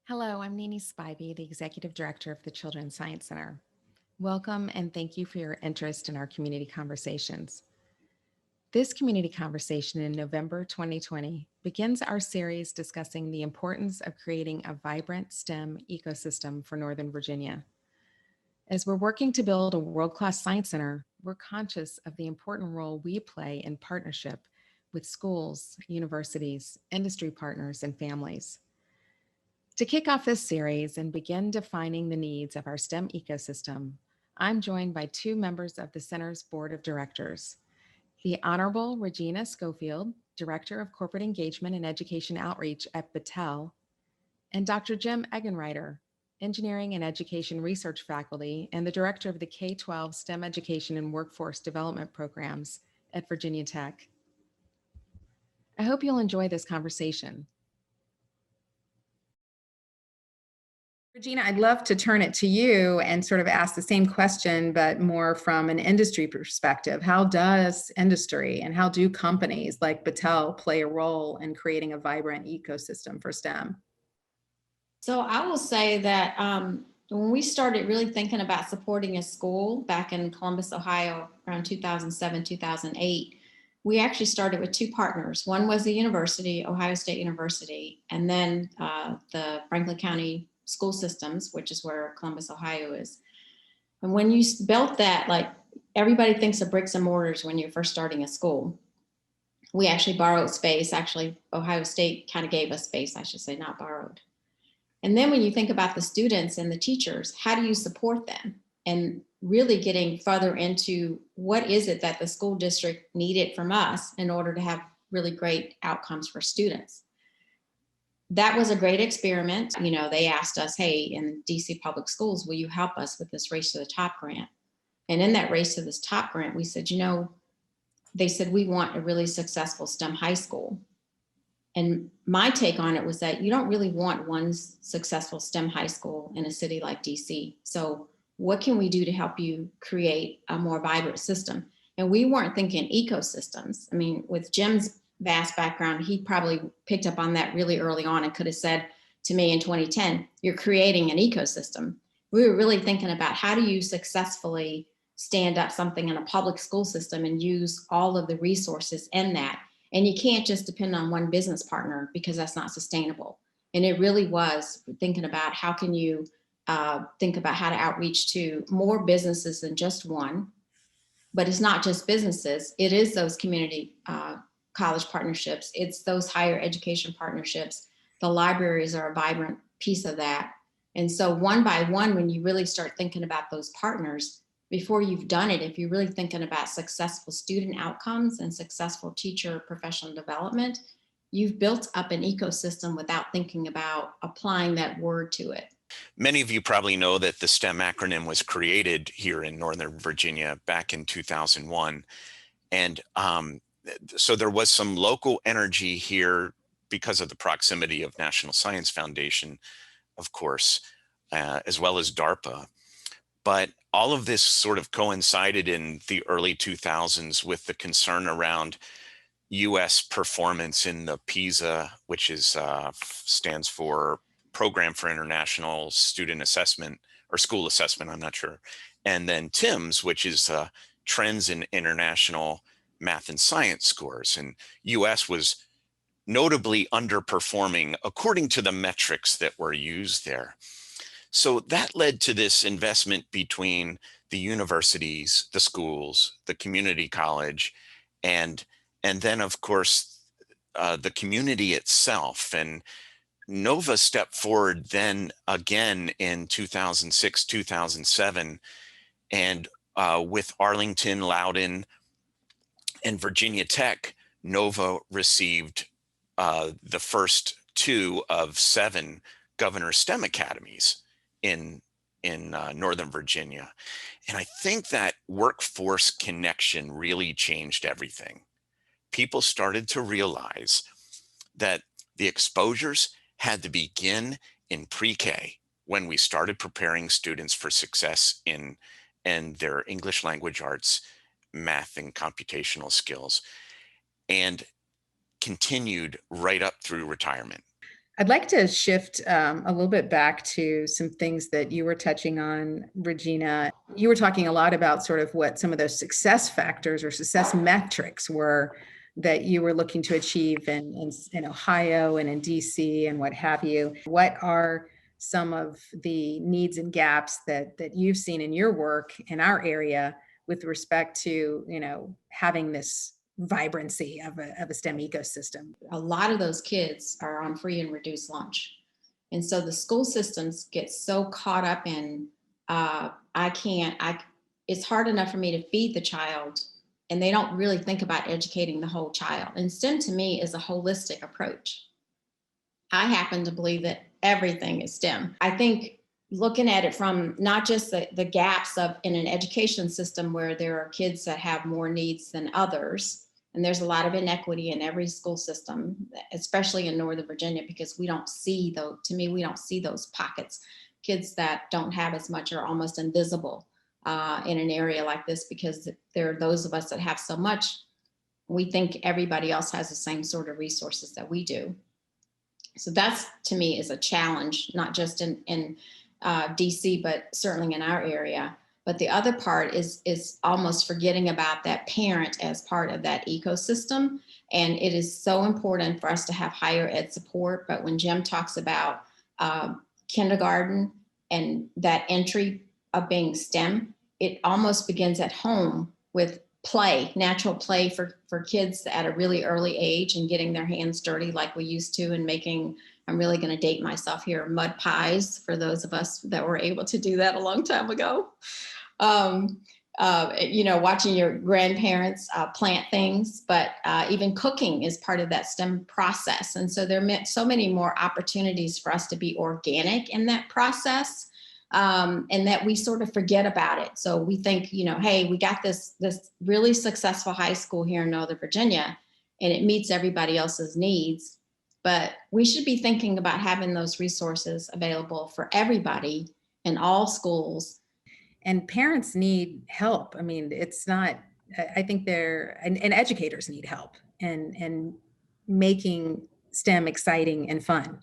Hello, I'm Nini Spivey, the Executive Director of the Children's Science Center. Welcome and thank you for your interest in our community conversations. This community conversation in November 2020 begins our series discussing the importance of creating a vibrant STEM ecosystem for Northern Virginia. As we're working to build a world-class science center, we're conscious of the important role we play in partnership with schools, universities, industry partners, and families. To kick off this series and begin defining the needs of our STEM ecosystem, I'm joined by two members of the Center's Board of Directors, the Honorable Regina Schofield, Director of Corporate Engagement and Education Outreach at Battelle, and Dr. Jim Eggenreiter, Engineering and Education Research Faculty and the Director of the K-12 STEM Education and Workforce Development Programs at Virginia Tech. I hope you'll enjoy this conversation. Regina, I'd love to turn it to you and sort of ask the same question, but more from an industry perspective. How does industry and how do companies like Battelle play a role in creating a vibrant ecosystem for STEM? So I will say that when we started really thinking about supporting a school back in Columbus, Ohio, around 2007, 2008, we actually started with two partners. One was the university, Ohio State University, and then the Franklin County School Systems, which is where Columbus, Ohio is. And when you built that, like everybody thinks of bricks and mortars when you're first starting a school. We actually borrowed space. Actually, Ohio State kind of gave us space, I should say, not borrowed. And then when you think about the students and the teachers, how do you support them? And really getting further into what is it that the school district needed from us in order to have really great outcomes for students. That was a great experiment. You know, they asked us, hey, in DC Public Schools, will you help us with this Race to the Top grant? And in that Race to this Top grant, we said, you know, they said, we want a really successful STEM high school. And my take on it was that you don't really want one successful STEM high school in a city like DC. So what can we do to help you create a more vibrant system? And we weren't thinking ecosystems. I mean, with Jim's vast background, he probably picked up on that really early on and could have said to me in 2010, you're creating an ecosystem. We were really thinking about how do you successfully stand up something in a public school system and use all of the resources in that. And you can't just depend on one business partner because that's not sustainable. And it really was thinking about how can you think about how to outreach to more businesses than just one. But it's not just businesses. It is those community college partnerships. It's those higher education partnerships. The libraries are a vibrant piece of that. And so one by one, when you really start thinking about those partners, before you've done it, if you're really thinking about successful student outcomes and successful teacher professional development, you've built up an ecosystem without thinking about applying that word to it. Many of you probably know that the STEM acronym was created here in Northern Virginia back in 2001. And so there was some local energy here because of the proximity of National Science Foundation, of course, as well as DARPA. But all of this sort of coincided in the early 2000s with the concern around US performance in the PISA, which is stands for Program for International Student Assessment or School Assessment, I'm not sure. And then TIMSS, which is Trends in International Math and Science Scores. And US was notably underperforming according to the metrics that were used there. So that led to this investment between the universities, the schools, the community college, and then of course the community itself. And NOVA stepped forward then again in 2006, 2007, and with Arlington, Loudoun, and Virginia Tech, NOVA received the first 2 of 7 Governor STEM Academies in Northern Virginia. And I think that workforce connection really changed everything. People started to realize that the exposures had to begin in pre-K when we started preparing students for success in their English language arts, math, and computational skills, and continued right up through retirement. I'd like to shift a little bit back to some things that you were touching on, Regina. You were talking a lot about sort of what some of those success factors or success metrics were that you were looking to achieve in Ohio and in DC and what have you. What are some of the needs and gaps that you've seen in your work in our area with respect to, having this vibrancy of a STEM ecosystem? A lot of those kids are on free and reduced lunch. And so the school systems get so caught up in, it's hard enough for me to feed the child, and they don't really think about educating the whole child. And STEM to me is a holistic approach. I happen to believe that everything is STEM. I think looking at it from not just the gaps of in an education system where there are kids that have more needs than others, and there's a lot of inequity in every school system, especially in Northern Virginia, because we don't see we don't see those pockets. Kids that don't have as much are almost invisible in an area like this, because there are those of us that have so much. We think everybody else has the same sort of resources that we do. So that's, to me, is a challenge, not just in DC, but certainly in our area. But the other part is almost forgetting about that parent as part of that ecosystem. And it is so important for us to have higher ed support. But when Jim talks about kindergarten and that entry of being STEM, it almost begins at home with play, natural play for kids at a really early age, and getting their hands dirty like we used to, and making, I'm really going to date myself here, mud pies for those of us that were able to do that a long time ago. Watching your grandparents plant things, but even cooking is part of that STEM process. And so there are so many more opportunities for us to be organic in that process. And that we sort of forget about it. So we think, hey, we got this really successful high school here in Northern Virginia, and it meets everybody else's needs. But we should be thinking about having those resources available for everybody in all schools. And parents need help. I mean, it's not, I think and educators need help and making STEM exciting and fun.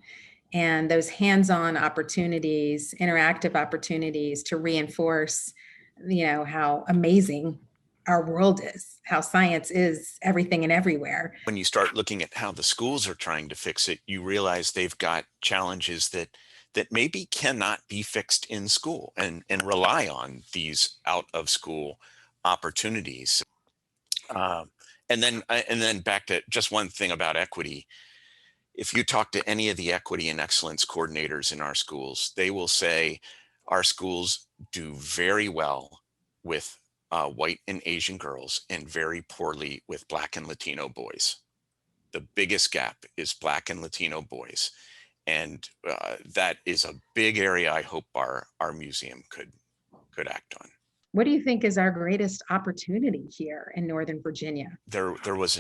And those hands-on opportunities, interactive opportunities to reinforce, how amazing our world is, how science is everything and everywhere. When you start looking at how the schools are trying to fix it, you realize they've got challenges that maybe cannot be fixed in school, and rely on these out of school opportunities. And then back to just one thing about equity. If you talk to any of the equity and excellence coordinators in our schools, they will say our schools do very well with white and Asian girls and very poorly with Black and Latino boys. The biggest gap is Black and Latino boys. And that is a big area I hope our museum could act on. What do you think is our greatest opportunity here in Northern Virginia? There was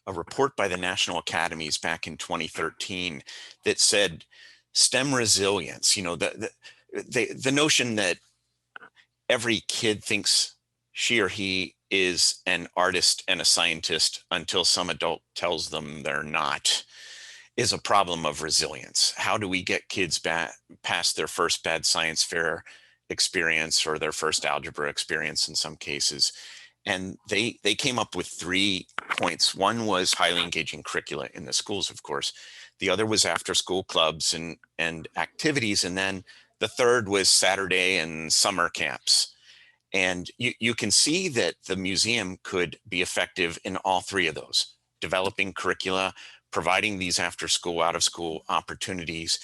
a report by the National Academies back in 2013 that said STEM resilience, the notion that every kid thinks she or he is an artist and a scientist until some adult tells them they're not, is a problem of resilience. How do we get kids past their first bad science fair experience or their first algebra experience in some cases? And they came up with 3 points. One was highly engaging curricula in the schools, of course. The other was after school clubs and activities. And then the third was Saturday and summer camps. And you can see that the museum could be effective in all 3 of those: developing curricula, providing these after school, out of school opportunities.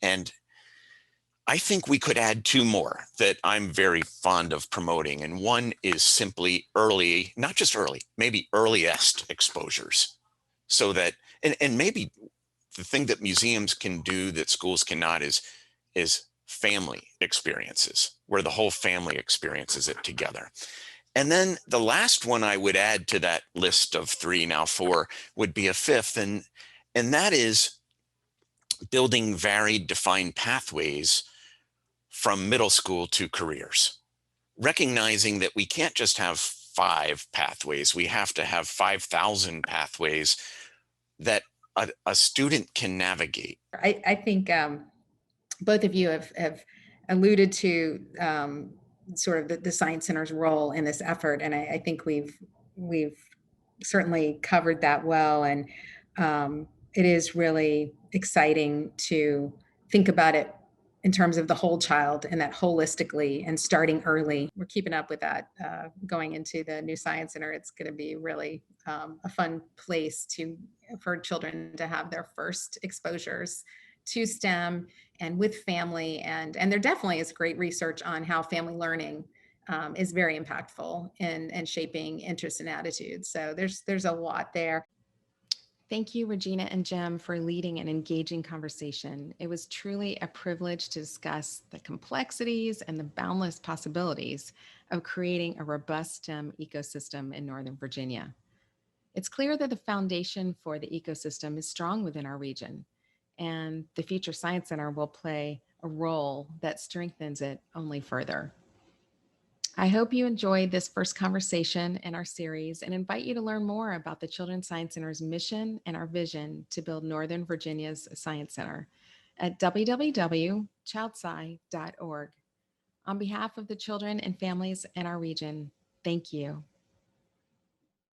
And I think we could add 2 more that I'm very fond of promoting. And one is simply early, not just early, maybe earliest exposures. So that, and maybe the thing that museums can do that schools cannot is family experiences, where the whole family experiences it together. And then the last one I would add to that list of 3, now 4, would be a 5th. And that is building varied defined pathways from middle school to careers, recognizing that we can't just have 5 pathways. We have to have 5,000 pathways that a student can navigate. I think both of you have alluded to sort of the Science Center's role in this effort, and I think we've certainly covered that well. And it is really exciting to think about it in terms of the whole child and that holistically and starting early. We're keeping up with that going into the new Science Center. It's going to be really a fun place for children to have their first exposures to STEM and with family. And there definitely is great research on how family learning is very impactful in shaping interests and attitudes. So there's a lot there. Thank you, Regina and Jim, for leading an engaging conversation. It was truly a privilege to discuss the complexities and the boundless possibilities of creating a robust STEM ecosystem in Northern Virginia. It's clear that the foundation for the ecosystem is strong within our region, and the Future Science Center will play a role that strengthens it only further. I hope you enjoyed this first conversation in our series and invite you to learn more about the Children's Science Center's mission and our vision to build Northern Virginia's Science Center at www.childsci.org. On behalf of the children and families in our region, thank you.